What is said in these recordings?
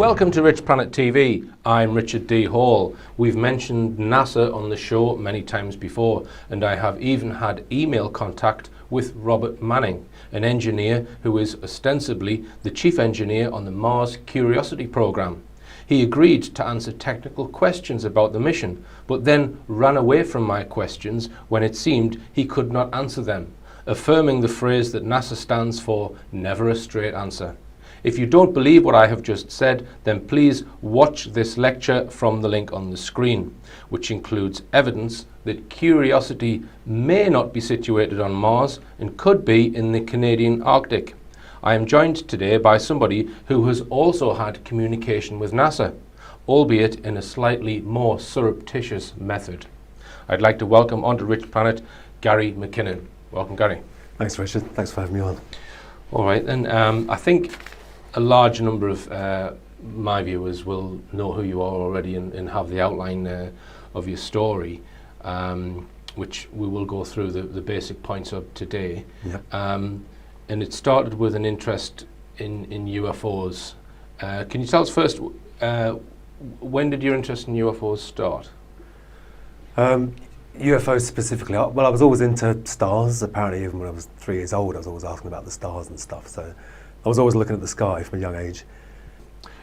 Welcome to Rich Planet TV. I'm Richard D. Hall. We've mentioned NASA on the show many times before, and I have even had email contact with Robert Manning, an engineer who is ostensibly the chief engineer on the Mars Curiosity program. He agreed to answer technical questions about the mission, but then ran away from my questions when it seemed he could not answer them, affirming the phrase that NASA stands for never a straight answer. If you don't believe what I have just said, then please watch this lecture from the link on the screen, which includes evidence that Curiosity may not be situated on Mars and could be in the Canadian Arctic. I am joined today by somebody who has also had communication with NASA, albeit in a slightly more surreptitious method. I'd like to welcome onto Rich Planet Gary McKinnon. Welcome, Gary. Thanks, Richard. Thanks for having me on. All right, then I think a large number of my viewers will know who you are already and have the outline of your story, which we will go through the basic points of today. Yep. And it started with an interest in UFOs. Can you tell us first, when did your interest in UFOs start? UFOs specifically, well, I was always into stars. Apparently, even when I was 3 years old, I was always asking about the stars and stuff. So I was always looking at the sky from a young age.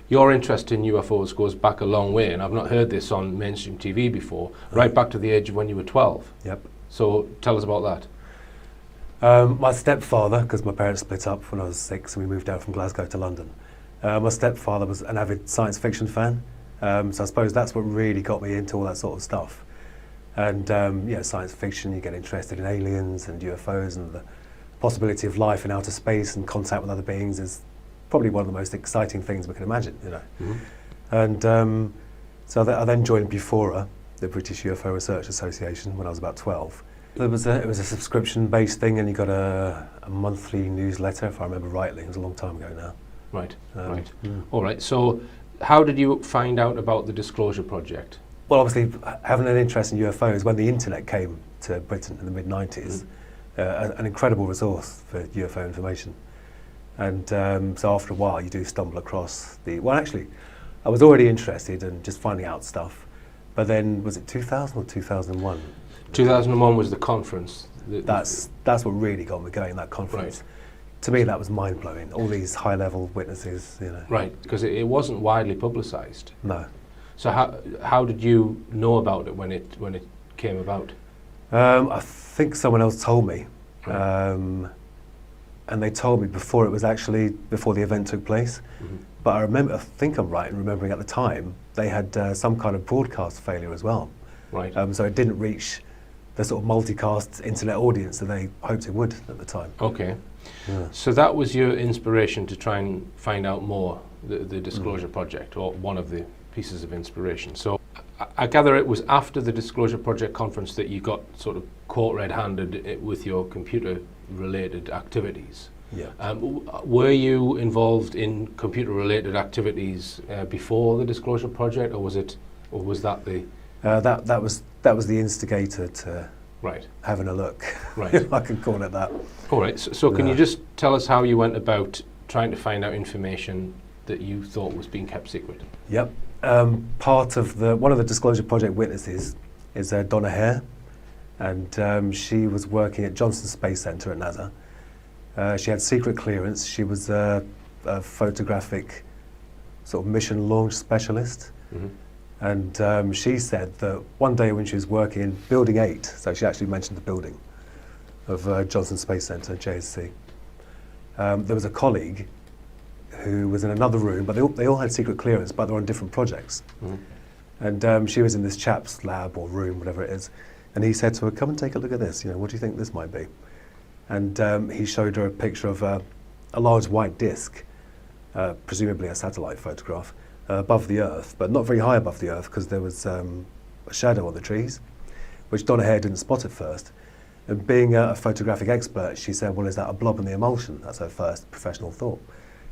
Your interest in UFOs goes back a long way, and I've not heard this on mainstream TV before, right back to the age of when you were 12. Yep. So tell us about that. My stepfather, because my parents split up when I was 6 and we moved out from Glasgow to London. My stepfather was an avid science fiction fan, so I suppose that's what really got me into all that sort of stuff. And science fiction, you get interested in aliens and UFOs, and the possibility of life in outer space and contact with other beings is probably one of the most exciting things we can imagine, you know. Mm-hmm. And so I then joined BUFORA, the British UFO Research Association, when I was about 12. It was a subscription-based thing, and you got a monthly newsletter, if I remember rightly. It was a long time ago now. Right, right. Yeah. All right, so how did you find out about the Disclosure Project? Well, obviously, having an interest in UFOs, when the internet came to Britain in the mid-90s, an incredible resource for UFO information. And so after a while, you do stumble across well, actually, I was already interested in just finding out stuff, but then, was it 2000 or 2001? 2001 was the conference. That's what really got me going, that conference. Right. To me, that was mind-blowing, all these high-level witnesses, you know. Right, because it wasn't widely publicised. No. So how did you know about it when it came about? I think someone else told me, right. And they told me before the event took place. Mm-hmm. But I think I'm right in remembering at the time they had some kind of broadcast failure as well. Right. So it didn't reach the sort of multicast internet audience that they hoped it would at the time. Okay. Yeah. So that was your inspiration to try and find out more, the Disclosure Project, or one of the pieces of inspiration. So I gather it was after the Disclosure Project conference that you got sort of caught red-handed with your computer-related activities. Yeah. Were you involved in computer-related activities before the Disclosure Project, or was that the? That was the instigator to having a look. Right. If I could call it that. All right. So can you just tell us how you went about trying to find out information that you thought was being kept secret? Yep. One of the Disclosure Project witnesses is Donna Hare, and she was working at Johnson Space Center at NASA. She had secret clearance. She was a photographic sort of mission launch specialist. Mm-hmm. And she said that one day when she was working in Building 8, so she actually mentioned the building of Johnson Space Center, JSC, there was a colleague who was in another room, but they all had secret clearance, but they were on different projects. Mm-hmm. And she was in this chap's lab or room, whatever it is, and he said to her, "Come and take a look at this, what do you think this might be?" And he showed her a picture of a large white disc, presumably a satellite photograph, above the Earth, but not very high above the Earth, because there was a shadow on the trees, which Donna Hare didn't spot at first. And being a photographic expert, she said, "Well, is that a blob in the emulsion?" That's her first professional thought.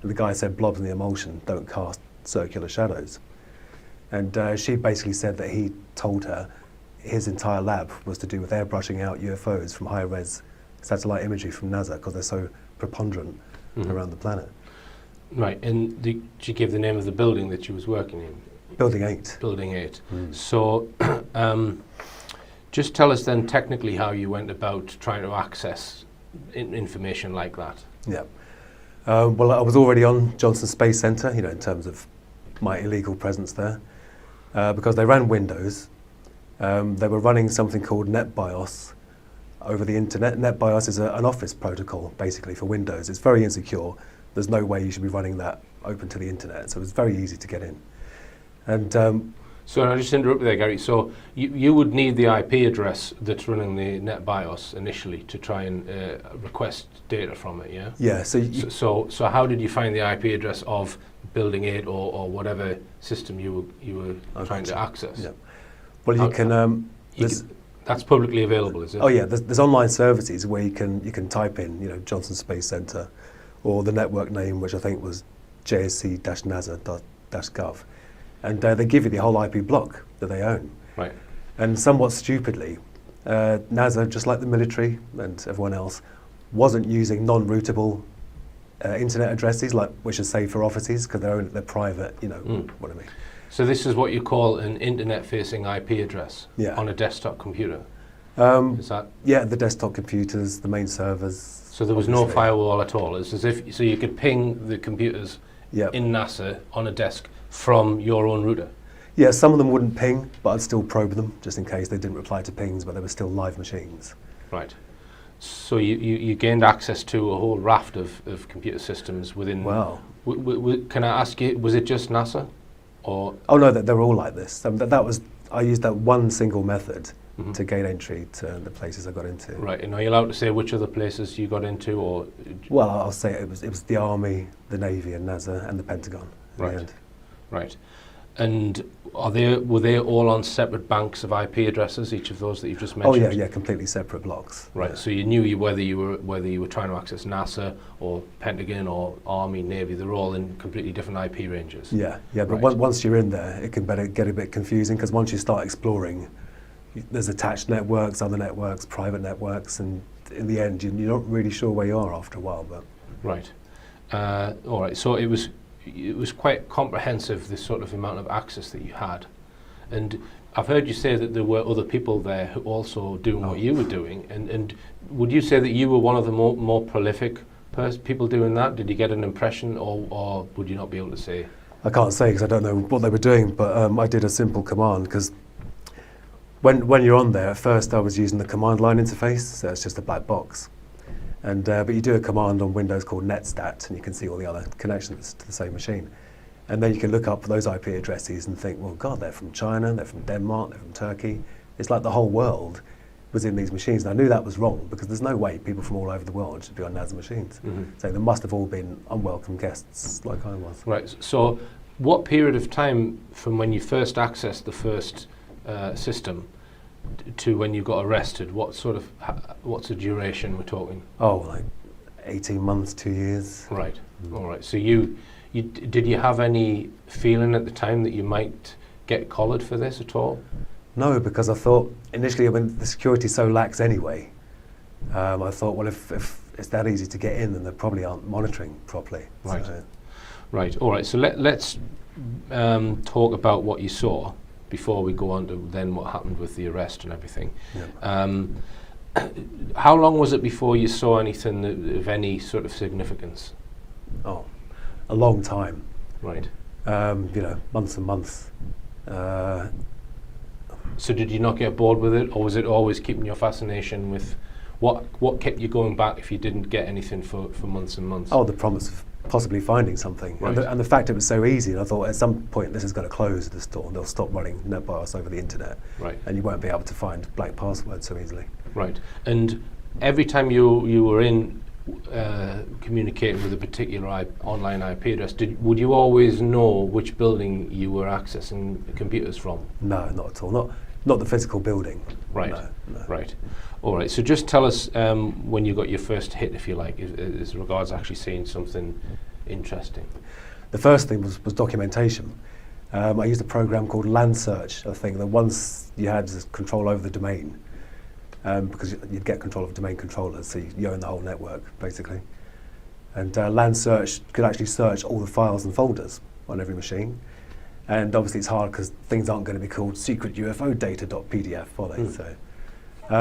And the guy said, "Blobs in the emulsion don't cast circular shadows." And she basically said that he told her his entire lab was to do with airbrushing out UFOs from high-res satellite imagery from NASA, because they're so preponderant around the planet. Right, and did you give the name of the building that you was working in? Building 8. Building 8. So just tell us then technically how you went about trying to access information like that. Yeah. Well, I was already on Johnson Space Centre, in terms of my illegal presence there, because they ran Windows. They were running something called NetBIOS over the internet. NetBIOS is an Office protocol, basically, for Windows. It's very insecure. There's no way you should be running that open to the internet, so it's very easy to get in. And so I'll just interrupt you there, Gary. So you would need the IP address that's running the NetBIOS initially to try and request data from it, yeah? yeah, So how did you find the IP address of Building 8 or whatever system you were trying to access? Yeah. Well, you can. That's publicly available, is it? Oh yeah, there's online services where you can type in, Johnson Space Centre, or the network name, which I think was jsc-nasa.gov, and they give you the whole IP block that they own. Right. And somewhat stupidly, NASA, just like the military and everyone else, wasn't using non-routable internet addresses, which are safe for offices, because they're private. What I mean. So this is what you call an internet-facing IP address on a desktop computer. Is that? Yeah, the desktop computers, the main servers. So there was no firewall at all. It's as if so you could ping the computers in NASA on a desk from your own router. Yeah, some of them wouldn't ping, but I'd still probe them just in case they didn't reply to pings, but they were still live machines. Right. So you gained access to a whole raft of computer systems within. Wow. Can I ask you, was it just NASA? Or oh no, they're all like this. I used that one single method to gain entry to the places I got into. Right, and are you allowed to say which other places you got into, or? Well, I'll say it was the Army, the Navy, and NASA, and the Pentagon. Right, right. And were they all on separate banks of IP addresses? Each of those that you've just mentioned. Oh yeah, completely separate blocks. Right. Yeah. So you knew whether you were trying to access NASA or Pentagon or Army, Navy. They're all in completely different IP ranges. Yeah, but once you're in there, it can get a bit confusing, because once you start exploring, there's attached networks, other networks, private networks, and in the end, you're not really sure where you are after a while. But right. All right. So it was quite comprehensive, this sort of amount of access that you had. And I've heard you say that there were other people there who also doing what you were doing. And would you say that you were one of the more prolific people doing that? Did you get an impression, or would you not be able to say? I can't say, because I don't know what they were doing, but I did a simple command, because when you're on there, at first I was using the command line interface, so it's just a black box. And but you do a command on Windows called netstat, and you can see all the other connections to the same machine. And then you can look up those IP addresses and think, well, God, they're from China, they're from Denmark, they're from Turkey. It's like the whole world was in these machines. And I knew that was wrong, because there's no way people from all over the world should be on NASA machines. So they must have all been unwelcome guests like I was. Right. So what period of time from when you first accessed the first system to when you got arrested, what's the duration we're talking? Oh, like 18 months, 2 years. Right. All right. So did you have any feeling at the time that you might get collared for this at all? No, because I thought initially, when the security's so lax anyway, I thought, well, if it's that easy to get in, then they probably aren't monitoring properly. Right. So. Right. All right. So let's talk about what you saw before we go on to then what happened with the arrest and everything. Yeah. How long was it before you saw anything of any sort of significance? Oh, a long time. Right. Months and months. So did you not get bored with it, or was it always keeping your fascination with what kept you going back if you didn't get anything for months and months? Oh, the promise of possibly finding something. Right. And the fact it was so easy, and I thought at some point this is going to close the store, and they'll stop running NetBIOS over the internet. Right. And you won't be able to find blank passwords so easily. Right. And every time you were in communicating with a particular online IP address, would you always know which building you were accessing the computers from? No, not at all. Not the physical building. Right. No. Right. All right. So just tell us when you got your first hit, if you like, as regards actually seeing something interesting. The first thing was documentation. I used a program called Land Search, I think, that once you had control over the domain, because you'd get control of domain controllers, so you own the whole network, basically. And LandSearch could actually search all the files and folders on every machine. And obviously it's hard because things aren't going to be called secret UFO data.pdf, are they? So,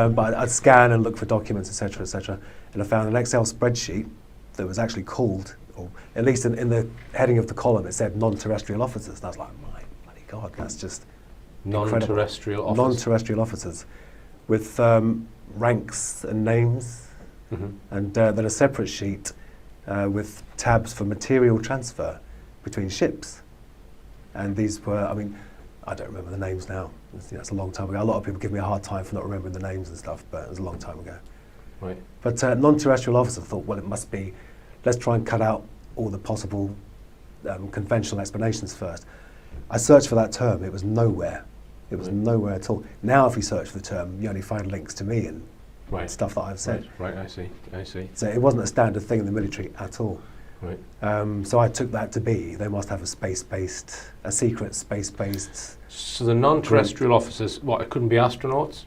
but I'd scan and look for documents, etc., and I found an Excel spreadsheet that was actually called, or at least in the heading of the column, it said non-terrestrial officers. And I was like, my bloody God, that's just non-terrestrial officers. Non-terrestrial officers with ranks and names, and then a separate sheet with tabs for material transfer between ships. And these were, I mean, I don't remember the names now. It's a long time ago. A lot of people give me a hard time for not remembering the names and stuff, but it was a long time ago. Right. But non-terrestrial officer thought, well, it must be, let's try and cut out all the possible conventional explanations first. I searched for that term. It was nowhere. It was nowhere at all. Now, if you search for the term, you only find links to me and stuff that I've said. Right, I see. So it wasn't a standard thing in the military at all. Right. So I took that to be, they must have a secret space-based. So the non-terrestrial officers, what, it couldn't be astronauts?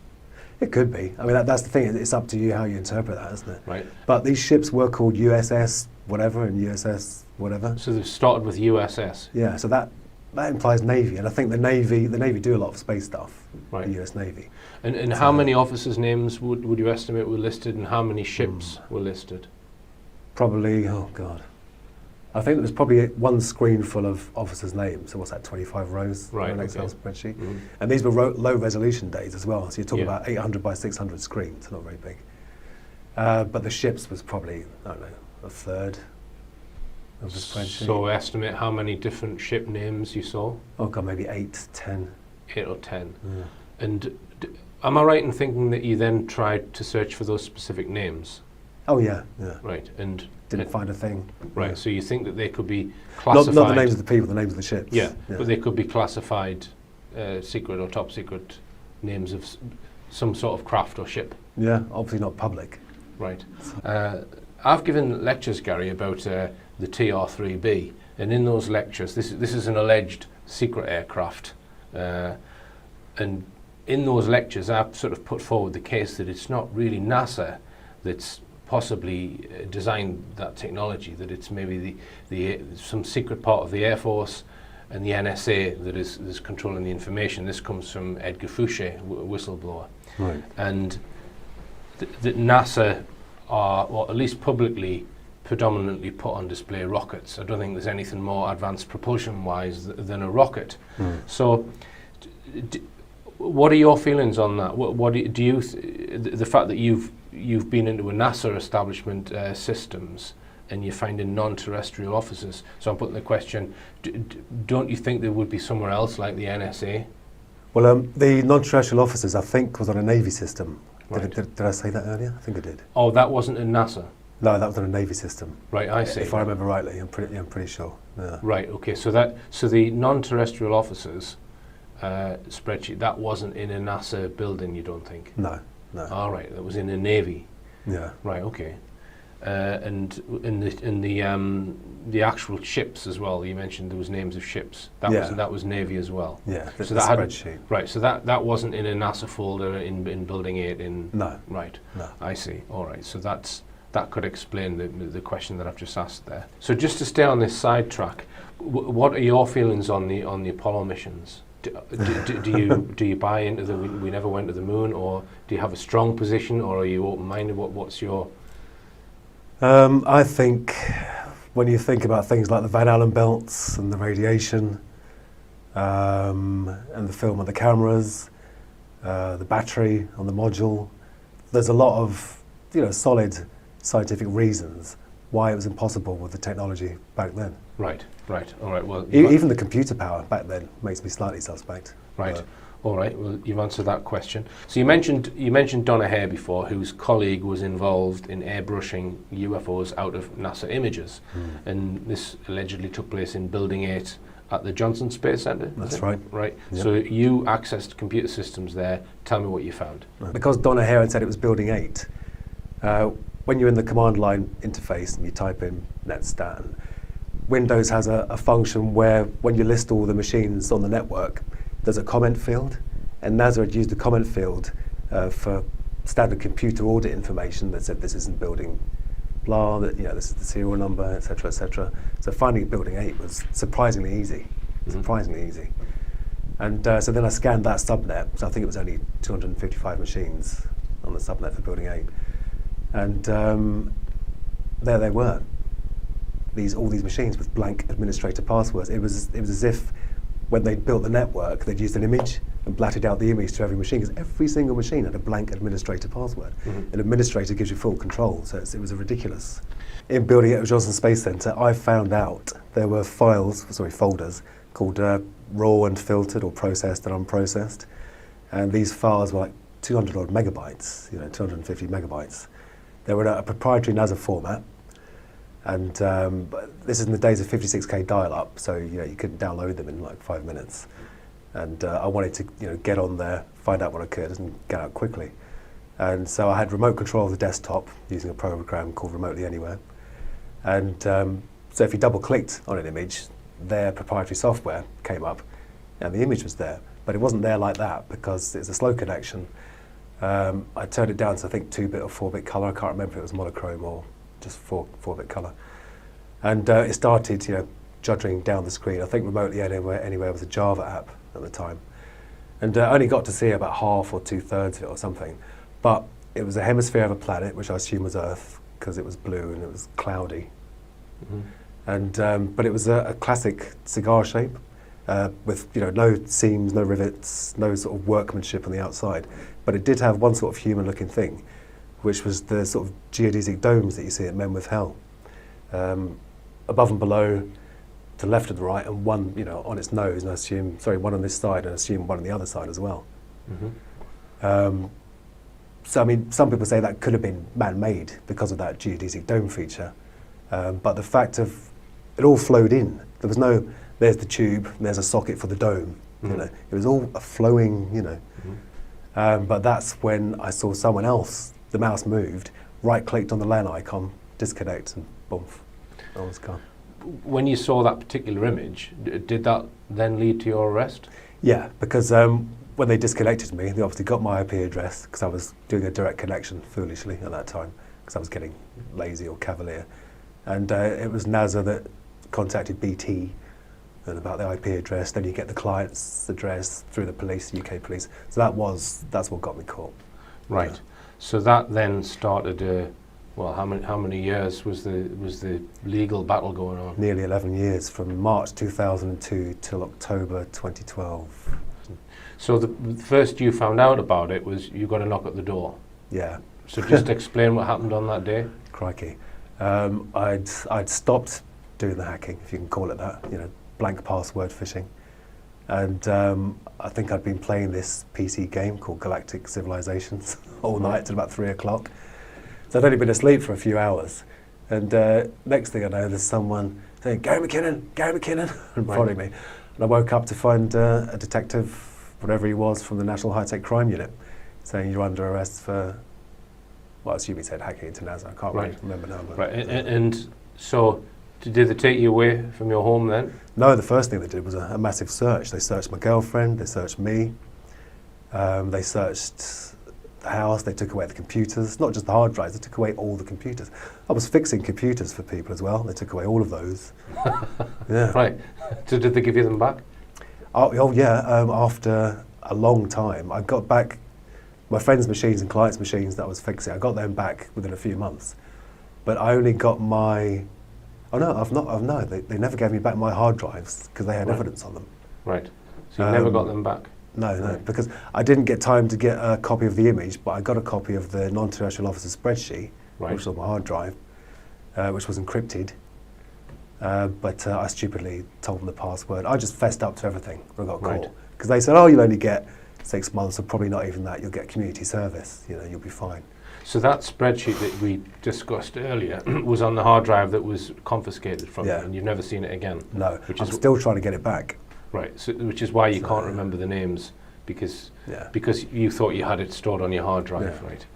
It could be. I mean, that's the thing. It's up to you how you interpret that, isn't it? Right. But these ships were called USS whatever and USS whatever. So they've started with USS. Yeah. So that implies Navy, and I think the Navy do a lot of space stuff. Right. The US Navy. And how many officers' names would you estimate were listed, and how many ships were listed? Probably. Oh God. I think there was probably one screen full of officers' names. So what's that, 25 rows on an Excel spreadsheet? And these were low resolution days as well. So you're talking about 800 by 600 screens, not very big. But the ships was probably, I don't know, a third of the spreadsheet. So estimate how many different ship names you saw? Oh God, maybe 8, 10. 8 or 10. Yeah. And am I right in thinking that you then tried to search for those specific names? Oh yeah. Right, and didn't find a thing. Right, Yeah. so you think that they could be classified? Not the names of the people, the names of the ships. Yeah, but they could be classified secret or top secret names of some sort of craft or ship. Yeah, obviously not public. Right. I've given lectures, Gary, about the TR-3B, and in those lectures, this is an alleged secret aircraft, and in those lectures, I've sort of put forward the case that it's not really NASA that's possibly designed that technology, that it's maybe some secret part of the Air Force and the NSA that is controlling the information. This comes from Edgar Fouché, whistleblower. Right. And that NASA are, or at least publicly, predominantly put on display rockets. I don't think there's anything more advanced propulsion-wise than a rocket. So what are your feelings on that? What do you the fact that you've been into a NASA establishment systems and you're finding non-terrestrial officers. So I'm putting the question, don't you think there would be somewhere else like the NSA? Well, the non-terrestrial officers, I think, was on a Navy system. Right. Did I say that earlier? I think I did. Oh, that wasn't in NASA? No, that was on a Navy system. Right, I see. If I remember rightly, I'm pretty sure. Yeah. Right, okay, so the non-terrestrial officers spreadsheet, that wasn't in a NASA building, you don't think? No. All right, that was in a Navy. Yeah. Right, okay. And in the actual ships as well, you mentioned there was names of ships. That was Navy as well. Yeah. So the that spreadsheet. Right. So that wasn't in a NASA folder in Building 8 in. No. Right. No. I see. All right. So that could explain the question that I've just asked there. So just to stay on this sidetrack, what are your feelings on the Apollo missions? Do you buy into the we never went to the moon, or do you have a strong position, or are you open-minded? What's your? I think when you think about things like the Van Allen belts and the radiation, and the film on the cameras, the battery on the module, there's a lot of solid scientific reasons why it was impossible with the technology back then. Right. All right. Well, even the computer power back then makes me slightly suspect. Right. All right. Well, you've answered that question. So you mentioned Donna Hare before, whose colleague was involved in airbrushing UFOs out of NASA images, and this allegedly took place in Building 8 at the Johnson Space Center. That's right. Right. Yep. So you accessed computer systems there. Tell me what you found. Because Donna Hare had said it was Building 8. When you're in the command line interface and you type in netstat, Windows has a function where when you list all the machines on the network, there's a comment field, and NASA had used the comment field for standard computer audit information that said this isn't building blah, that, this is the serial number, etc., etc. So finding building 8 was surprisingly easy, And so then I scanned that subnet, so I think it was only 255 machines on the subnet for building 8. And there they were, all these machines with blank administrator passwords. It was as if when they built the network, they'd used an image and blatted out the image to every machine, because every single machine had a blank administrator password. An administrator gives you full control, so it was ridiculous. In building it at Johnson Space Centre, I found out there were folders called raw and filtered, or processed and unprocessed, and these files were like 200 odd megabytes, 250 megabytes. They were in a proprietary NASA format, and this is in the days of 56k dial-up, so you couldn't download them in like 5 minutes. And I wanted to get on there, find out what I could, and get out quickly. And so I had remote control of the desktop using a program called Remotely Anywhere. And so if you double-clicked on an image, their proprietary software came up, and the image was there. But it wasn't there like that because it's a slow connection. I turned it down to, I think, 2-bit or 4-bit color. I can't remember if it was monochrome or just 4-bit color. And it started, juddering down the screen. I think Remotely Anywhere was a Java app at the time. And I only got to see about half or 2/3 of it or something. But it was a hemisphere of a planet, which I assume was Earth, because it was blue and it was cloudy. And but it was a classic cigar shape, with no seams, no rivets, no sort of workmanship on the outside. But it did have one sort of human-looking thing, which was the sort of geodesic domes that you see at Men with Hell. Above and below, to the left and the right, and one on its nose, and I assume, one on this side, and I assume one on the other side as well. So I mean, some people say that could have been man-made because of that geodesic dome feature, but the fact of it all flowed in. There was no, there's the tube, and there's a socket for the dome. It was all a flowing, but that's when I saw someone else. The mouse moved, right-clicked on the LAN icon, disconnect, and boom, I was gone. When you saw that particular image, did that then lead to your arrest? Yeah, because when they disconnected me, they obviously got my IP address, because I was doing a direct connection, foolishly, at that time, because I was getting lazy or cavalier. And it was NASA that contacted BT and about the IP address. Then you get the client's address through the police, UK police. So that's what got me caught. Right. Yeah. So that then started. Well, how many years was the legal battle going on? Nearly 11 years, from March 2002 till October 2012. So the first you found out about it was you got a knock at the door. Yeah. So just explain what happened on that day. Crikey. I'd stopped doing the hacking, if you can call it that, blank password phishing. And I think I'd been playing this PC game called Galactic Civilizations all night till about 3 o'clock. So I'd only been asleep for a few hours. And next thing I know, there's someone saying, Gary McKinnon, and prodding me. And I woke up to find a detective, whatever he was, from the National High-Tech Crime Unit, saying you're under arrest for, well, I assume he said hacking into NASA. I can't really remember now. Right, and so did they take you away from your home then? No, the first thing they did was a massive search. They searched my girlfriend, they searched me, they searched the house, they took away the computers, not just the hard drives, they took away all the computers. I was fixing computers for people as well, they took away all of those. Yeah. Right, so did they give you them back? Oh yeah, after a long time. I got back my friends' machines and clients' machines that I was fixing, I got them back within a few months. But I only got my, they never gave me back my hard drives because they had evidence on them. Right, so you never got them back? No, because I didn't get time to get a copy of the image, but I got a copy of the non-terrestrial officer spreadsheet, which was on my hard drive, which was encrypted. But I stupidly told them the password. I just fessed up to everything when I got caught. Because they said, oh, you'll only get 6 months, or probably not even that, you'll get community service, you'll be fine. So that spreadsheet that we discussed earlier was on the hard drive that was confiscated from you, and you've never seen it again? No, I'm still trying to get it back. Right, so, which is why you can't remember the names, because you thought you had it stored on your hard drive, right?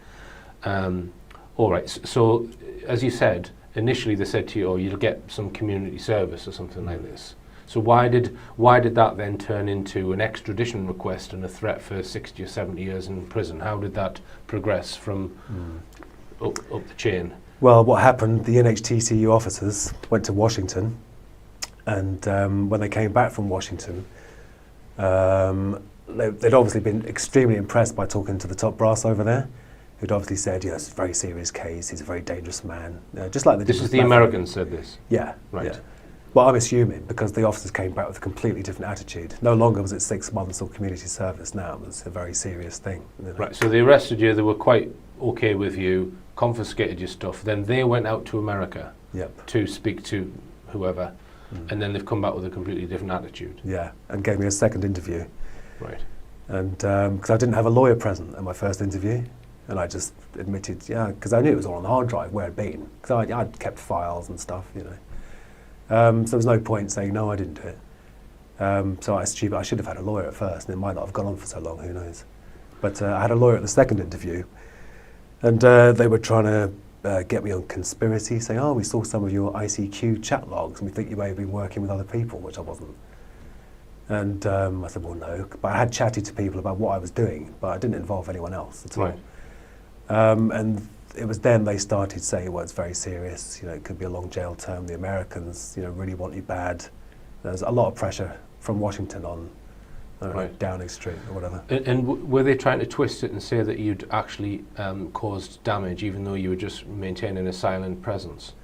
All right, so as you said, initially they said to you, oh, you'll get some community service or something like this. So why did that then turn into an extradition request and a threat for 60 or 70 years in prison? How did that progress from up the chain? Well, what happened, the NHTCU officers went to Washington, and when they came back from Washington, they'd obviously been extremely impressed by talking to the top brass over there, who'd obviously said, it's a very serious case, he's a very dangerous man. Just like they did This is with the Americans said this? Yeah. Right. Yeah. Well, I'm assuming, because the officers came back with a completely different attitude. No longer was it 6 months or community service, now it was a very serious thing. Right, so they arrested you, they were quite okay with you, confiscated your stuff, then they went out to America to speak to whoever, and then they've come back with a completely different attitude. Yeah, and gave me a second interview. Right. And because I didn't have a lawyer present at my first interview, and I just admitted, because I knew it was all on the hard drive where it'd been, because I'd kept files and stuff, so there was no point saying, no, I didn't do it. So I was stupid. I should have had a lawyer at first, and it might not have gone on for so long, who knows. But I had a lawyer at the second interview, and they were trying to get me on conspiracy, saying, we saw some of your ICQ chat logs, and we think you may have been working with other people, which I wasn't. And I said, well, no. But I had chatted to people about what I was doing, but I didn't involve anyone else at all. Right. And it was then they started saying, well, it's very serious, it could be a long jail term, the Americans, really want you bad. There's a lot of pressure from Washington on Downing Street or whatever. And were they trying to twist it and say that you'd actually caused damage, even though you were just maintaining a silent presence?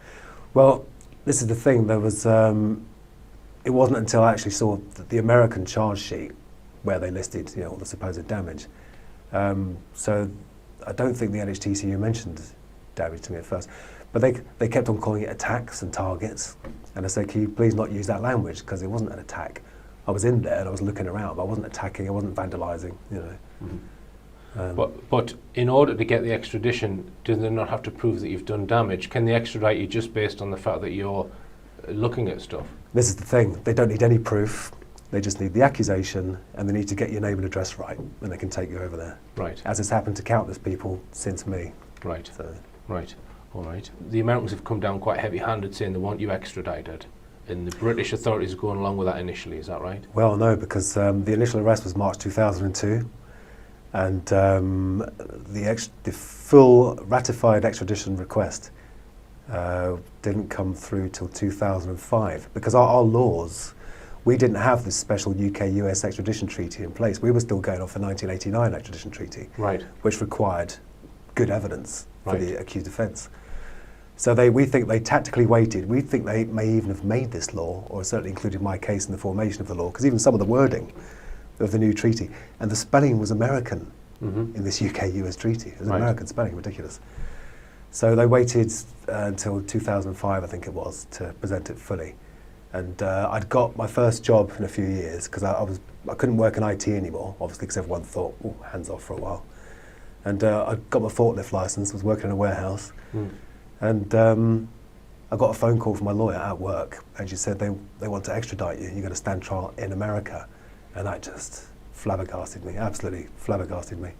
Well, this is the thing, there was, it wasn't until I actually saw the American charge sheet where they listed, all the supposed damage. So I don't think the NHTCU mentioned damage to me at first, but they kept on calling it attacks and targets, and I said, can you please not use that language, because it wasn't an attack. I was in there and I was looking around, but I wasn't attacking, I wasn't vandalising, But in order to get the extradition, do they not have to prove that you've done damage? Can they extradite you just based on the fact that you're looking at stuff? This is the thing, they don't need any proof. They just need the accusation, and they need to get your name and address right, and they can take you over there. Right. As has happened to countless people since me. Right. So. Right. All right. The Americans have come down quite heavy-handed, saying they want you extradited, and the British authorities are going along with that initially. Is that right? Well, no, because the initial arrest was March 2002, and the full ratified extradition request didn't come through till 2005, because our laws. We didn't have this special UK-US extradition treaty in place. We were still going off the 1989 extradition treaty, right, which required good evidence for the accused offence. So we think they tactically waited. We think they may even have made this law, or certainly included my case in the formation of the law, because even some of the wording of the new treaty, and the spelling was American in this UK-US treaty. It was American spelling, ridiculous. So they waited until 2005, I think it was, to present it fully. And I'd got my first job in a few years, because I couldn't work in IT anymore, obviously, because everyone thought, hands off for a while. And I got my forklift licence, was working in a warehouse, and I got a phone call from my lawyer at work, and she said they want to extradite you, you're going to stand trial in America. And that just flabbergasted me, absolutely flabbergasted me.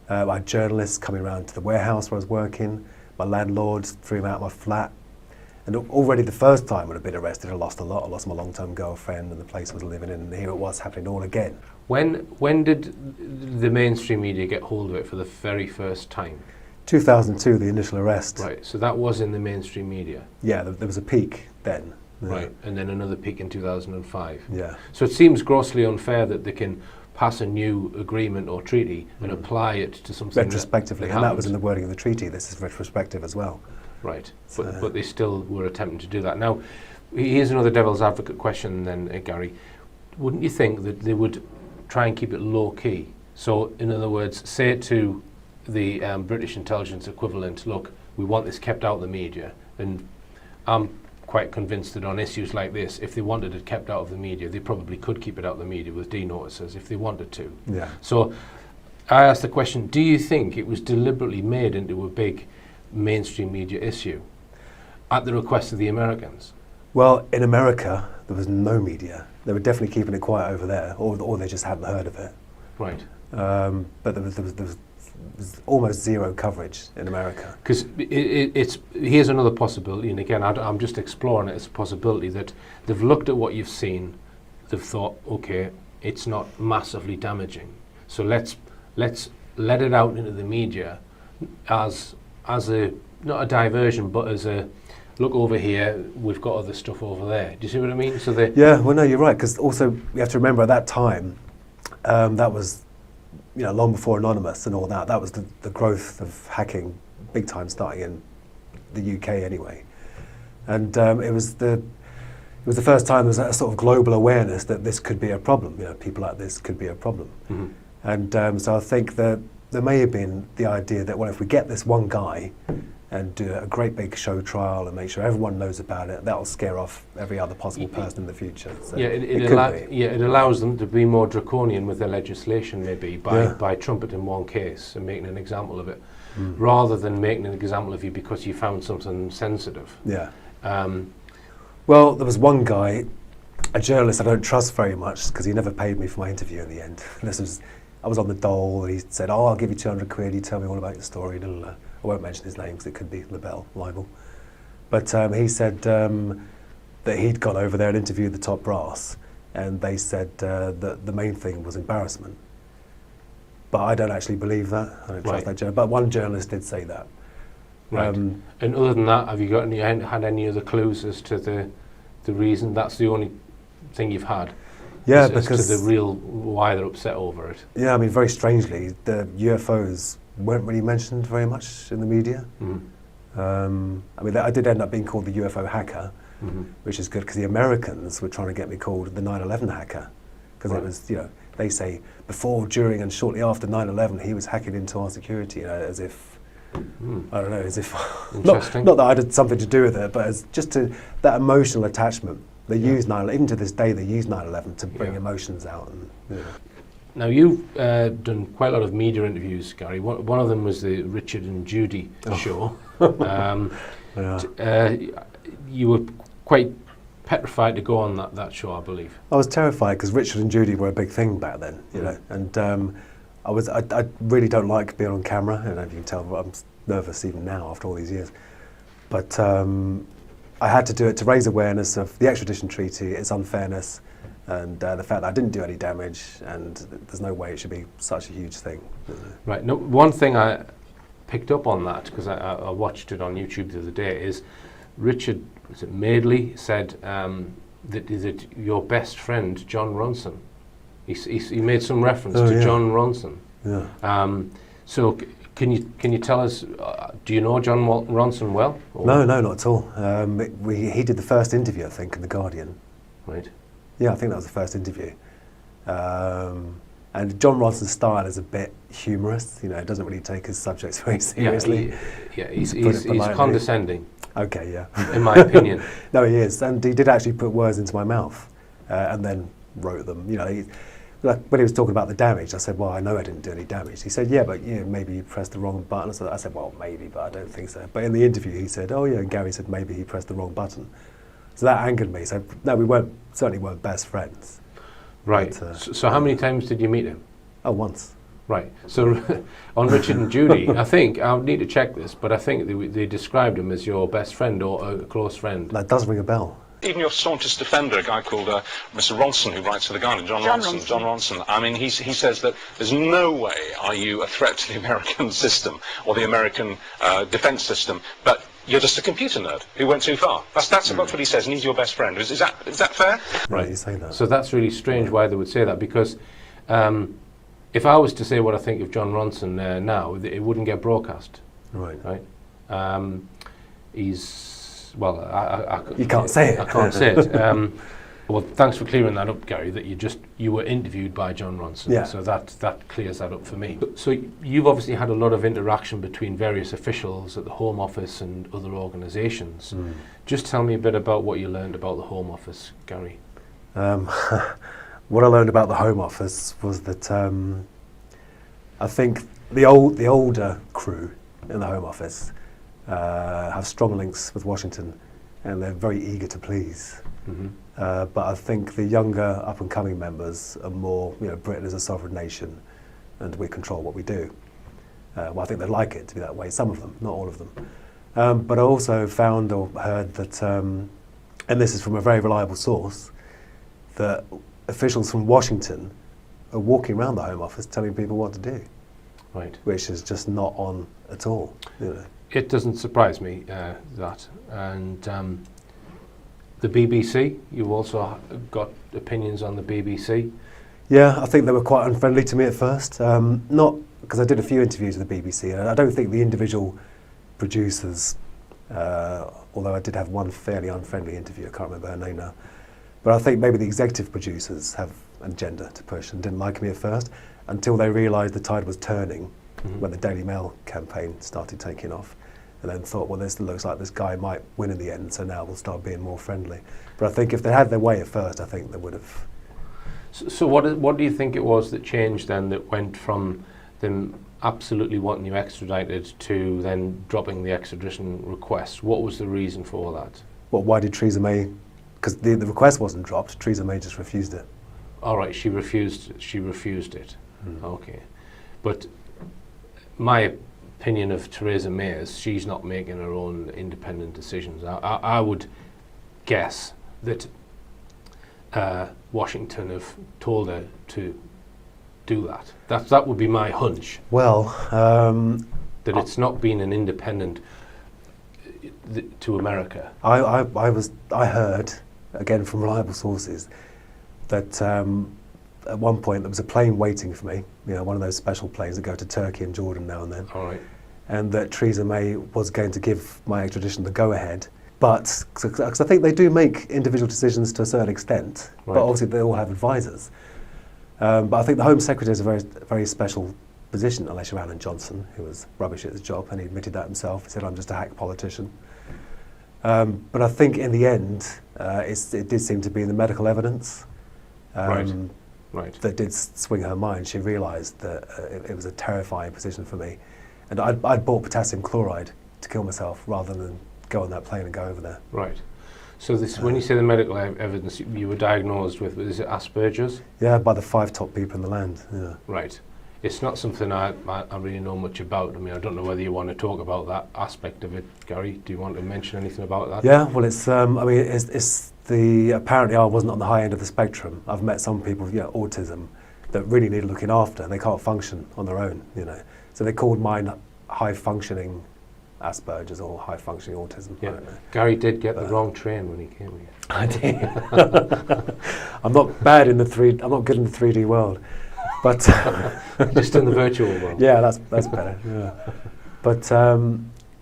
I had journalists coming around to the warehouse where I was working, my landlord threw him out of my flat. And already the first time I'd have been arrested, I lost a lot. I lost my long-term girlfriend and the place I was living in, and here it was happening all again. When did the mainstream media get hold of it for the very first time? 2002, the initial arrest. Right, so that was in the mainstream media? Yeah, there was a peak then. Right, and then another peak in 2005. Yeah. So it seems grossly unfair that they can pass a new agreement or treaty and apply it to something retrospectively, and that was in the wording of the treaty. This is retrospective as well. Right, but they still were attempting to do that. Now, here's another devil's advocate question then, Gary. Wouldn't you think that they would try and keep it low-key? So, in other words, say to the British intelligence equivalent, look, we want this kept out of the media, and I'm quite convinced that on issues like this, if they wanted it kept out of the media, they probably could keep it out of the media with D-notices if they wanted to. Yeah. So, I asked the question, do you think it was deliberately made into a big mainstream media issue at the request of the Americans? Well, in America, there was no media. They were definitely keeping it quiet over there, or they just hadn't heard of it. Right. But there was almost zero coverage in America. Because here's another possibility, and again, I'm just exploring it as a possibility that they've looked at what you've seen, they've thought, okay, it's not massively damaging, so let's let it out into the media as a not a diversion, but as a look over here, we've got other stuff over there. Do you see what I mean? So they Yeah, well, no, you're right, because also you have to remember at that time, that was, long before Anonymous and all that. That was the growth of hacking, big time, starting in the UK anyway. And it was the first time there was a sort of global awareness that this could be a problem. People like this could be a problem. Mm-hmm. And so I think that there may have been the idea that, well, if we get this one guy and do a great big show trial and make sure everyone knows about it, that'll scare off every other possible person in the future. So it allows them to be more draconian with their legislation, maybe, by trumpeting one case and making an example of it, rather than making an example of you because you found something sensitive. Yeah. Well, there was one guy, a journalist I don't trust very much because he never paid me for my interview in the end. I was on the dole and he said, I'll give you 200 quid, you tell me all about your story. I won't mention his name because it could be libel. But he said that he'd gone over there and interviewed the top brass, and they said that the main thing was embarrassment. But I don't actually believe that. I don't trust that journalist. But one journalist did say that. Right. And other than that, have you had any other clues as to the reason? That's the only thing you've had. Yeah, as because to the real why they're upset over it. Yeah, I mean, very strangely, the UFOs weren't really mentioned very much in the media. Mm-hmm. I did end up being called the UFO hacker, mm-hmm. which is good because the Americans were trying to get me called the 9/11 hacker, because it was, they say before, during, and shortly after 9/11, he was hacking into our security, as if, I don't know, as if not that I had something to do with it, but as just that emotional attachment. They use 9/11, even to this day, they use 9/11 to bring emotions out. And, Now, you've done quite a lot of media interviews, Gary. One of them was the Richard and Judy show. You were quite petrified to go on that show, I believe. I was terrified because Richard and Judy were a big thing back then, and I really don't like being on camera. I don't know if you can tell, but I'm nervous even now after all these years. But I had to do it to raise awareness of the extradition treaty, its unfairness, and the fact that I didn't do any damage, and there's no way it should be such a huge thing. Right. No, one thing I picked up on that, because I watched it on YouTube the other day, is Richard Madeley said that your best friend, John Ronson, he made some reference to John Ronson. Yeah. So can you tell us, do you know John Ronson well? No, not at all. He did the first interview, I think, in The Guardian. Right. Yeah, I think that was the first interview. And John Ronson's style is a bit humorous. It doesn't really take his subjects very seriously. He's condescending. Okay, yeah. In my opinion. No, he is. And he did actually put words into my mouth and then wrote them. Like when he was talking about the damage, I said, well, I know I didn't do any damage. He said, yeah, but maybe you pressed the wrong button. So I said, well, maybe, but I don't think so. But in the interview, he said, oh, yeah, and Gary said maybe he pressed the wrong button. So that angered me. So no, we certainly weren't best friends. Right. But, so how many times did you meet him? Oh, once. Right. So on Richard and Judy, I think, I'll need to check this, but I think they described him as your best friend or a close friend. That does ring a bell. Even your staunchest defender, a guy called Mr. Ronson, who writes for The Guardian, John Ronson. I mean, he says that there's no way are you a threat to the American system or the American defence system, but you're just a computer nerd who went too far. That's what he says, and he's your best friend. Is that fair? Right, you say that. So that's really strange why they would say that, because if I was to say what I think of John Ronson now, it wouldn't get broadcast. Right. You can't say it. I can't say it. Well, thanks for clearing that up, Gary, that you were interviewed by John Ronson. Yeah. So that clears that up for me. So you've obviously had a lot of interaction between various officials at the Home Office and other organisations. Just tell me a bit about what you learned about the Home Office, Gary. What I learned about the Home Office was that I think the older crew in the Home Office have strong links with Washington, and they're very eager to please. But I think the younger up-and-coming members are more, Britain is a sovereign nation, and we control what we do. Well, I think they like it to be that way. Some of them, not all of them. But I also found or heard that, and this is from a very reliable source, that officials from Washington are walking around the Home Office telling people what to do. Right. Which is just not on at all. It doesn't surprise me that. And the BBC, you've also got opinions on the BBC. Yeah, I think they were quite unfriendly to me at first. Not because I did a few interviews with the BBC, and I don't think the individual producers, although I did have one fairly unfriendly interview, I can't remember her name now, but I think maybe the executive producers have an agenda to push and didn't like me at first until they realised the tide was turning when the Daily Mail campaign started taking off, and then thought, well, this looks like this guy might win in the end, so now we'll start being more friendly. But I think if they had their way at first, I think they would have. So what do you think it was that changed then, that went from them absolutely wanting you extradited to then dropping the extradition request? What was the reason for all that? Well, why did Theresa May? Because the request wasn't dropped. Theresa May just refused it. All right, she refused it. Okay, but my opinion of Theresa May is she's not making her own independent decisions. I would guess that Washington have told her to do that. That would be my hunch. Well, that it's not been an independent to America. I heard again from reliable sources that at one point there was a plane waiting for me. You know, one of those special planes that go to Turkey and Jordan now and then. All right. And that Theresa May was going to give my extradition the go-ahead. But, because I think they do make individual decisions to a certain extent, right. But obviously they all have advisors. But I think the Home Secretary is a very, very special position, unless you're Alan Johnson, who was rubbish at his job, and he admitted that himself. He said, I'm just a hack politician. But I think in the end, it did seem to be the medical evidence that did swing her mind. She realised that it was a terrifying position for me. And I'd bought potassium chloride to kill myself rather than go on that plane and go over there. Right. So this, when you say the medical evidence, you were diagnosed with, is it Asperger's? Yeah, by the 5 top people in the land. Yeah. Right. It's not something I really know much about. I mean, I don't know whether you want to talk about that aspect of it, Gary. Do you want to mention anything about that? Yeah, well, it's I mean, it's the apparently I wasn't on the high end of the spectrum. I've met some people with autism that really need looking after. They can't function on their own, you know. So they called mine high functioning Asperger's or high functioning autism. Yeah. Gary did get the wrong train when he came here. I did. I'm not bad in the I'm not good in the 3D world, but just in the virtual world. Yeah, that's better. Yeah. But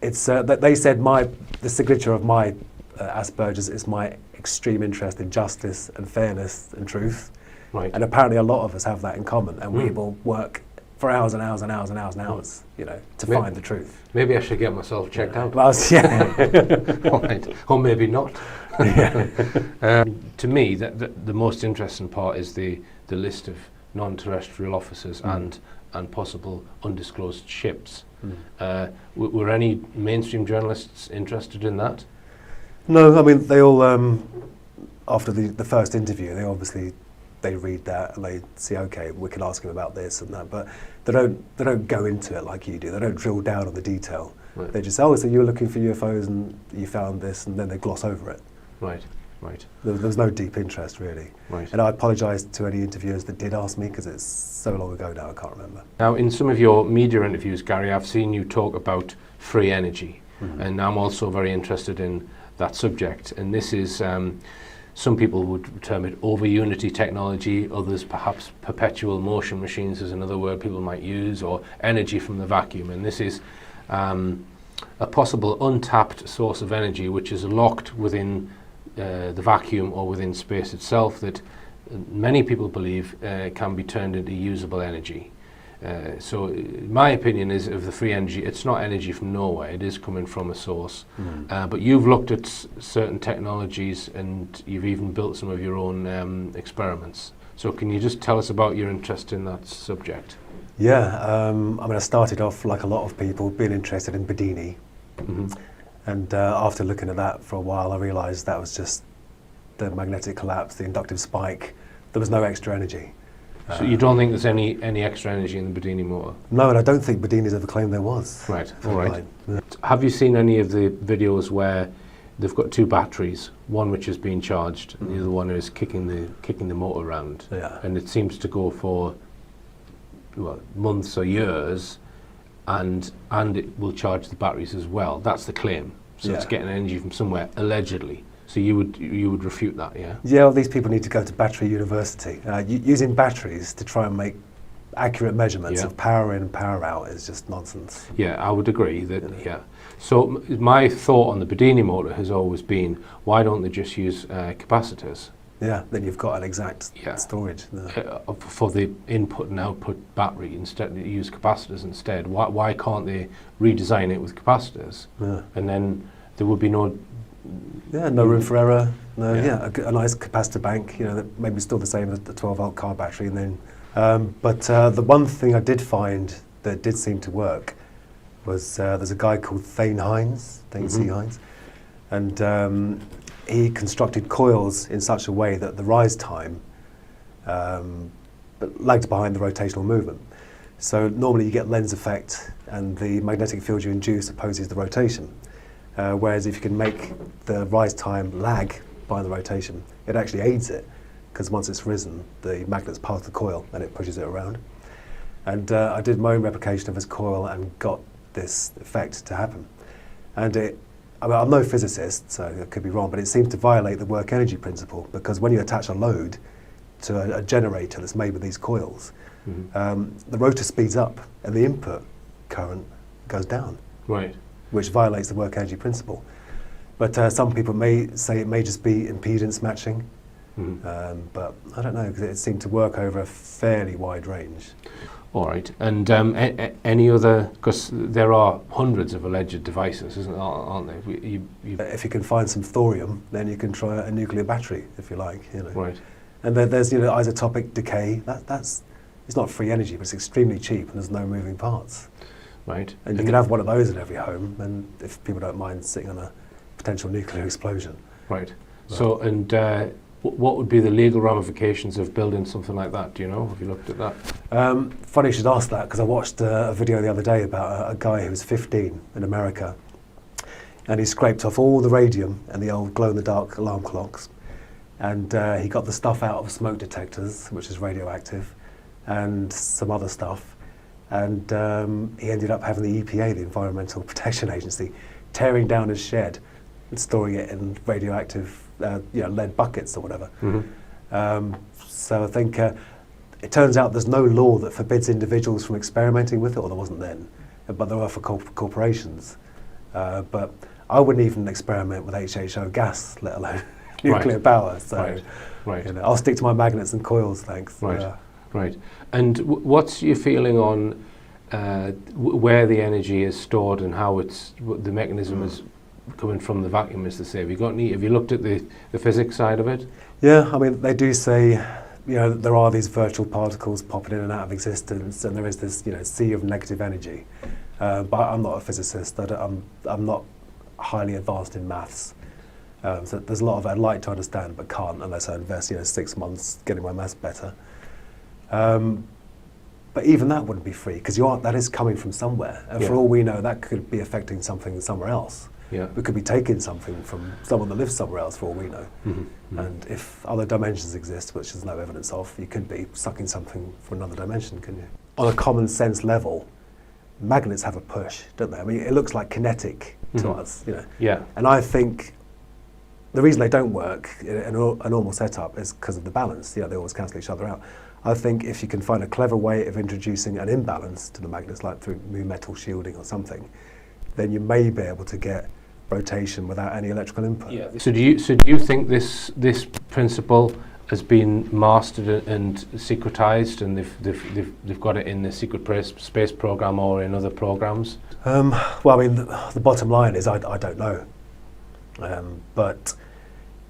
it's that they said the signature of my Asperger's is my extreme interest in justice and fairness and truth. Right. And apparently a lot of us have that in common, and we will work for hours and hours and hours and hours and hours, you know, to find the truth. Maybe I should get myself checked out. Well, yeah. Right. Or maybe not. Yeah. To me, the most interesting part is the list of non-terrestrial officers and possible undisclosed ships. Were any mainstream journalists interested in that? No, I mean, they all, after the first interview, they read that and they see, okay, we can ask him about this and that, but they don't go into it like you do. They don't drill down on the detail. Right. They just say, oh, so you were looking for UFOs and you found this, and then they gloss over it. Right, right. There's no deep interest, really. Right. And I apologise to any interviewers that did ask me, because it's so long ago now, I can't remember. Now, in some of your media interviews, Gary, I've seen you talk about free energy, and I'm also very interested in that subject. And this is, some people would term it over-unity technology, others perhaps perpetual motion machines is another word people might use, or energy from the vacuum. And this is a possible untapped source of energy which is locked within the vacuum or within space itself, that many people believe can be turned into usable energy. So my opinion is of the free energy, it's not energy from nowhere, it is coming from a source. But you've looked at certain technologies and you've even built some of your own experiments. So can you just tell us about your interest in that subject? Yeah, I mean, I started off, like a lot of people, being interested in Bedini. And after looking at that for a while, I realised that was just the magnetic collapse, the inductive spike. There was no extra energy. So you don't think there's any extra energy in the Bedini motor? No, and I don't think Bedini's ever claimed there was. Right, all right. Yeah. Have you seen any of the videos where they've got 2 batteries, one which is being charged and the other one is kicking the motor around? Yeah. And it seems to go for months or years, and it will charge the batteries as well. That's the claim. So it's getting energy from somewhere, allegedly. So you would refute that, yeah? Yeah, well, these people need to go to battery university. Using batteries to try and make accurate measurements of power in and power out is just nonsense. Yeah, I would agree that, yeah. So my thought on the Bedini motor has always been, why don't they just use capacitors? Yeah, then you've got an exact storage. For the input and output battery, instead they use capacitors instead. Why can't they redesign it with capacitors? Yeah. And then there would be no room for error. A nice capacitor bank, that maybe still the same as the 12-volt car battery. And then, but the one thing I did find that did seem to work was there's a guy called Thane C. Hines, and he constructed coils in such a way that the rise time lagged behind the rotational movement. So normally you get lens effect, and the magnetic field you induce opposes the rotation. Whereas if you can make the rise time lag by the rotation, it actually aids it, because once it's risen, the magnet's part of the coil and it pushes it around. And I did my own replication of this coil and got this effect to happen. And I'm no physicist, so I could be wrong, but it seems to violate the work energy principle, because when you attach a load to a generator that's made with these coils, the rotor speeds up and the input current goes down. Right. Which violates the work energy principle. But some people may say it may just be impedance matching, but I don't know, because it seemed to work over a fairly wide range. All right, and any other, because there are hundreds of alleged devices, aren't there? If you can find some thorium, then you can try a nuclear battery, if you like. Right. And then there's isotopic decay. It's not free energy, but it's extremely cheap, and there's no moving parts. Right. And you can have one of those in every home, and if people don't mind sitting on a potential nuclear explosion. Right. So, and what would be the legal ramifications of building something like that? Do you know? Have you looked at that? Funny you should ask that, because I watched a video the other day about a guy who was 15 in America, and he scraped off all the radium and the old glow-in-the-dark alarm clocks, and he got the stuff out of smoke detectors, which is radioactive, and some other stuff. And he ended up having the EPA, the Environmental Protection Agency, tearing down his shed and storing it in radioactive, lead buckets or whatever. So I think it turns out there's no law that forbids individuals from experimenting with it, or there wasn't then, but there are for corporations. But I wouldn't even experiment with HHO gas, let alone nuclear power. So I'll stick to my magnets and coils, thanks. Right. Right. And what's your feeling on where the energy is stored and how the mechanism is coming from the vacuum, as they say? Have you looked at the physics side of it? Yeah, I mean, they do say, there are these virtual particles popping in and out of existence, and there is this, sea of negative energy. But I'm not a physicist. I'm not highly advanced in maths. So there's a lot of it I'd like to understand, but can't unless I invest, 6 months getting my maths better. But even that wouldn't be free, because that is coming from somewhere, and for all we know, that could be affecting something somewhere else. Yeah. We could be taking something from someone that lives somewhere else, for all we know. And if other dimensions exist, which there's no evidence of, you could be sucking something from another dimension, couldn't you? On a common sense level, magnets have a push, don't they? I mean, it looks like kinetic to us, Yeah. And I think the reason they don't work in a normal setup is because of the balance. They always cancel each other out. I think if you can find a clever way of introducing an imbalance to the magnets, like through new metal shielding or something, then you may be able to get rotation without any electrical input. Yeah. So do you think this principle has been mastered and secretized, and they've got it in the secret space program or in other programs? Well, I mean, the bottom line is I don't know. But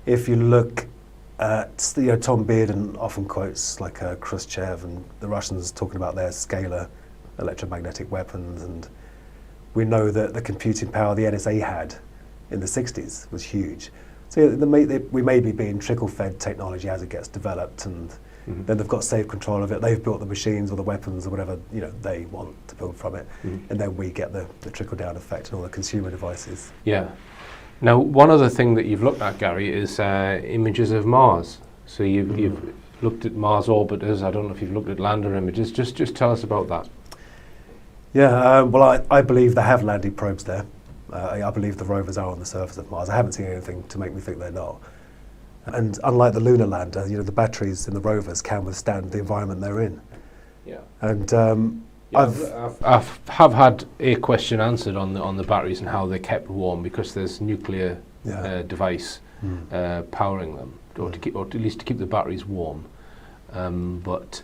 if you look at, Tom Bearden often quotes like Khrushchev and the Russians talking about their scalar electromagnetic weapons, and we know that the computing power the NSA had in the 60s was huge. So we may be being trickle-fed technology as it gets developed, and then they've got safe control of it. They've built the machines or the weapons or whatever they want to build from it, and then we get the trickle-down effect and all the consumer devices. Yeah. Now, one other thing that you've looked at, Gary, is images of Mars. So you've looked at Mars orbiters. I don't know if you've looked at lander images. Just tell us about that. Yeah, well, I believe they have landed probes there. I believe the rovers are on the surface of Mars. I haven't seen anything to make me think they're not. And unlike the lunar lander, the batteries in the rovers can withstand the environment they're in. Yeah. And I've had a question answered on the batteries and how they're kept warm, because there's nuclear device powering them, or at least to keep the batteries warm. But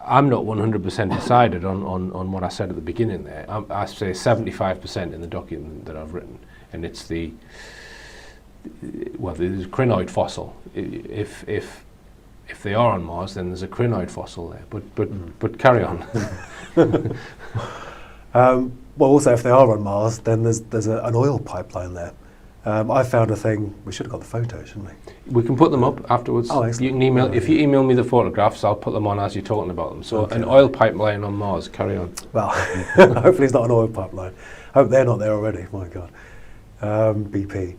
I'm not 100% decided on what I said at the beginning there. I say 75% in the document that I've written, and it's the crinoid fossil. If they are on Mars, then there's a crinoid fossil there. But carry on. Well, also, if they are on Mars, then there's an oil pipeline there. I found a thing. We should have got the photos, shouldn't we? We can put them up afterwards. Oh, excellent. You can email if you email me the photographs. I'll put them on as you're talking about them. So an oil pipeline on Mars. Carry on. Well, hopefully it's not an oil pipeline. Hope they're not there already. My God, BP.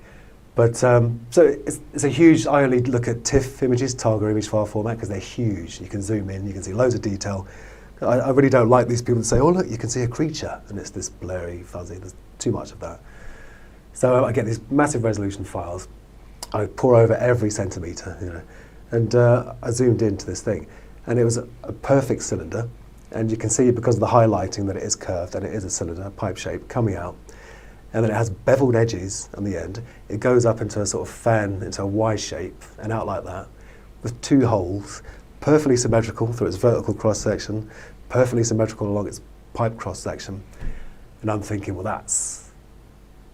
But so it's a huge. I only look at TIFF images, target image file format, because they're huge. You can zoom in. You can see loads of detail. I really don't like these people that say, "Oh, look, you can see a creature," and it's this blurry, fuzzy. There's too much of that. So I get these massive resolution files. I pour over every centimetre, and I zoomed into this thing, and it was a perfect cylinder, and you can see because of the highlighting that it is curved, and it is a cylinder, pipe shape, coming out, and then it has beveled edges on the end. It goes up into a sort of fan, into a Y shape, and out like that, with two holes, perfectly symmetrical through its vertical cross-section, perfectly symmetrical along its pipe cross-section, and I'm thinking, well, that's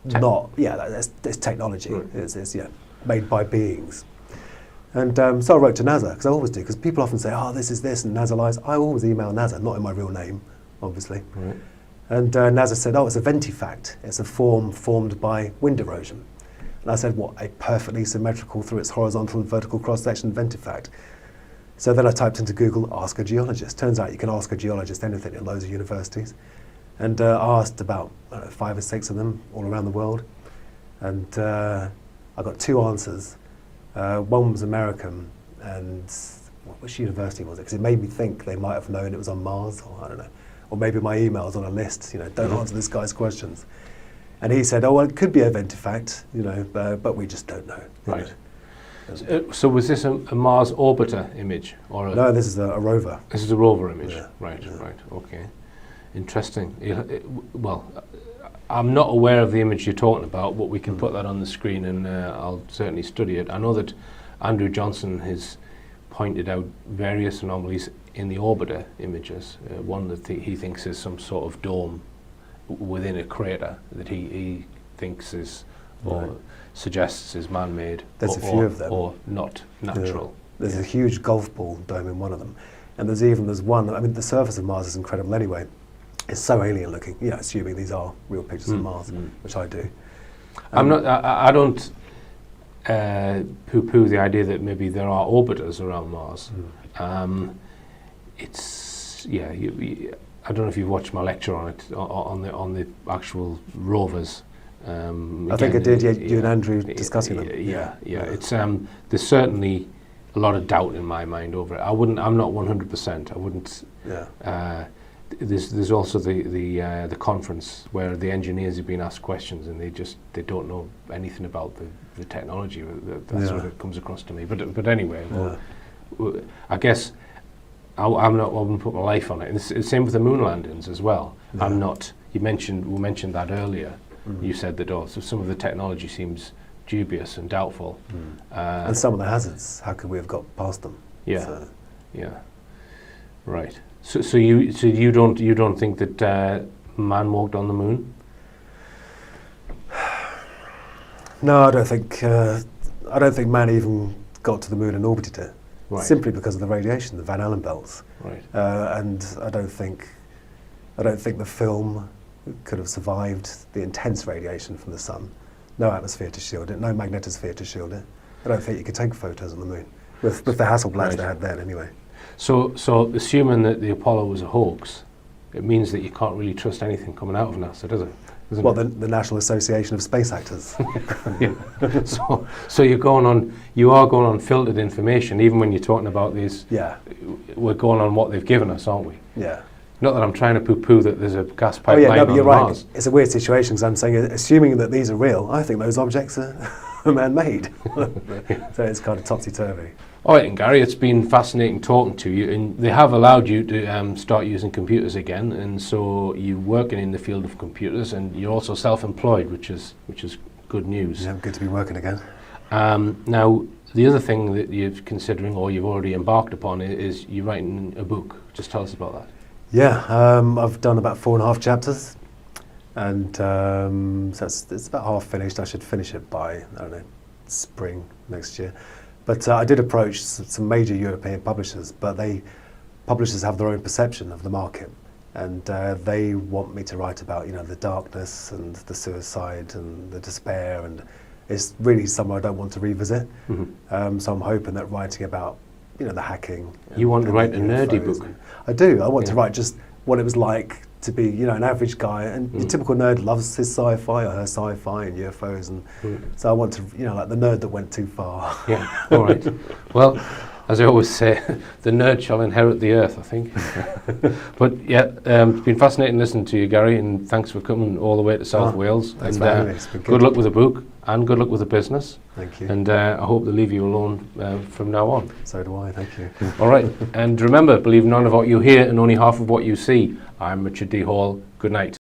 that's technology. Right. It's made by beings. And so I wrote to NASA, because I always do, because people often say, "Oh, this is this," and NASA lies. I always email NASA, not in my real name, obviously. Right. And NASA said, "Oh, it's a ventifact. It's a form formed by wind erosion." And I said, "What, a perfectly symmetrical through its horizontal and vertical cross-section ventifact?" So then I typed into Google, "ask a geologist." Turns out you can ask a geologist anything in loads of universities. And I asked about 5 or 6 of them all around the world. And I got 2 answers. One was American, and which university was it? Because it made me think they might have known it was on Mars, or I don't know. Or maybe my email's on a list, don't answer this guy's questions. And he said, "Oh, well, it could be a ventifact, but we just don't know." Right. So was this a Mars orbiter image? No, this is a rover. This is a rover image. Yeah. Right, okay. Interesting. Well, I'm not aware of the image you're talking about, but we can put that on the screen, and I'll certainly study it. I know that Andrew Johnson has pointed out various anomalies in the orbiter images. One that he thinks is some sort of dome within a crater that he thinks is, or suggests is man-made. There's a few of them. Or not natural. Yeah. There's a huge golf ball dome in one of them. And there's one, the surface of Mars is incredible anyway. It's so alien looking, assuming these are real pictures of Mars, which I do. I don't poo-poo the idea that maybe there are orbiters around Mars. I don't know if you've watched my lecture on it, on the actual rovers. I think I did, you and Andrew discussing them. Yeah. It's there's certainly a lot of doubt in my mind over it. I'm not 100%. I wouldn't. Yeah. There's also the conference where the engineers have been asked questions, and they don't know anything about the technology. That's what it comes across to me. But anyway, I guess I wouldn't put my life on it. And it's the same with the moon landings as well. Yeah. We mentioned that earlier. You said that so some of the technology seems dubious and doubtful. And some of the hazards, how could we have got past them? Yeah. Right. So you don't think that man walked on the moon? No, I don't think man even got to the moon and orbited it. Right. Simply because of the radiation, the Van Allen belts. Right. And I don't think the film could have survived the intense radiation from the sun. No atmosphere to shield it, no magnetosphere to shield it. I don't think you could take photos on the moon with the Hasselblads they had then anyway. So assuming that the Apollo was a hoax, it means that you can't really trust anything coming out of NASA, does it? The National Association of Space Actors. So you are going on filtered information, even when you're talking about these. Yeah. We're going on what they've given us, aren't we? Yeah. Not that I'm trying to poo-poo that there's a gas Oh pipeline yeah, no, but on you're right. Mars. It's a weird situation because I'm saying, assuming that these are real, I think those objects are man-made. So it's kind of topsy-turvy. All right, and Gary, it's been fascinating talking to you, and they have allowed you to start using computers again, and so you're working in the field of computers, and you're also self-employed, which is good news. Yeah, good to be working again. Now, the other thing that you're considering, or you've already embarked upon, is you're writing a book. Just tell us about that. Yeah, I've done about 4.5 chapters, and so it's about half finished. I should finish it by, I don't know, spring next year. But I did approach some major European publishers, but publishers have their own perception of the market, and they want me to write about, you know, the darkness and the suicide and the despair, and it's really somewhere I don't want to revisit. Mm-hmm. So I'm hoping that writing about, you know, the hacking. You want to write a nerdy book? I do. I want to write just what it was like to be, you know, an average guy, and the typical nerd loves his sci-fi or her sci-fi and UFOs, and so I want to, you know, like the nerd that went too far. Yeah, all right. Well, as I always say, the nerd shall inherit the earth, I think. But yeah, it's been fascinating listening to you, Gary, and thanks for coming all the way to South Wales. Thanks and for having me. It's been good luck with the book, and good luck with the business. Thank you. And I hope they leave you alone from now on. So do I, thank you. All right, and remember, believe none of what you hear and only half of what you see. I'm Richard D. Hall. Good night.